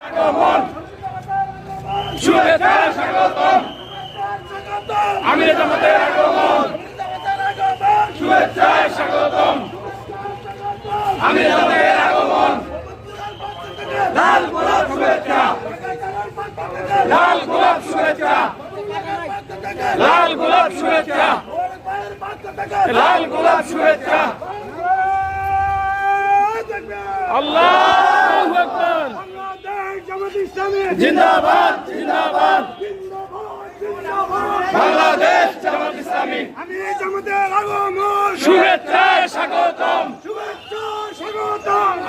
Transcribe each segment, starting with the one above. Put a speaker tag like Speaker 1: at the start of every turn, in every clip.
Speaker 1: আগমন শুভেচ্ছা স্বাগতম আমির জামাতের আগমন শুভেচ্ছা স্বাগতম আমির জামাতের আগমন লাল গোলাপ শুভেচ্ছা লাল গোলাপ শুভেচ্ছা লাল গোলাপ শুভেচ্ছা লাল গোলাপ শুভেচ্ছা আল্লাহু আকবার জিন্দাবাদ জিন্দাবাদ বাংলাদেশ জামাত ইসলামী
Speaker 2: আমির জামাতের আগমন
Speaker 1: শুভেচ্ছা স্বাগতম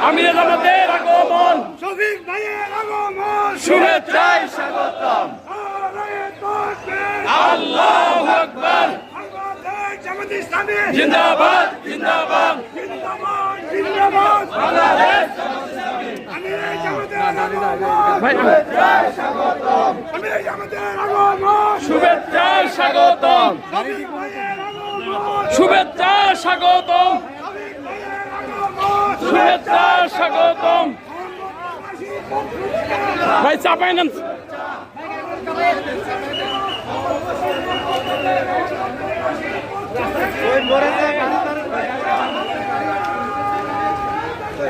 Speaker 1: আমির জামাতের আগমন
Speaker 2: শফিক ভাইয়ের আগমন
Speaker 1: শুভেচ্ছা স্বাগতম আল্লাহু আকবার
Speaker 2: বাংলাদেশ জামাত ইসলামী
Speaker 1: জিন্দাবাদ জিন্দাবাদ
Speaker 2: জিন্দাবাদ জিন্দাবাদ
Speaker 1: বাংলাদেশ
Speaker 2: আমির জামাতের আগমন
Speaker 1: শুভেচ্ছা স্বাগতম
Speaker 2: আমির জামাতের আগমন
Speaker 1: শুভেচ্ছা স্বাগতম
Speaker 2: শফিক ভাইয়ের আগমন
Speaker 1: শুভেচ্ছা স্বাগতম
Speaker 2: শফিক ভাইয়ের আগমন
Speaker 1: শুভেচ্ছা স্বাগতম ভাই চাপাই নেন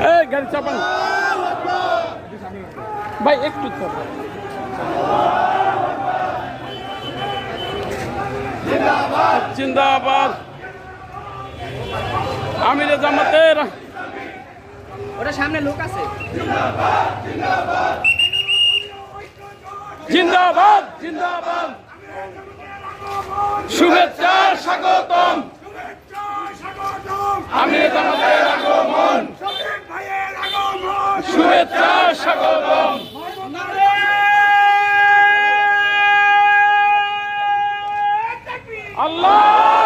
Speaker 1: এই গাড়ি চাপান ভাই একটু চাপান জিন্দাবাদ আমির জামাতের
Speaker 3: ওটা সামনে লোক আছে
Speaker 1: জিন্দাবাদ জিন্দাবাদ শুভেচ্ছা স্বাগতম আমির জামাতের আগমন
Speaker 2: শফিক ভাইয়ের আগমন
Speaker 1: শুভেচ্ছা স্বাগতম আল্লাহ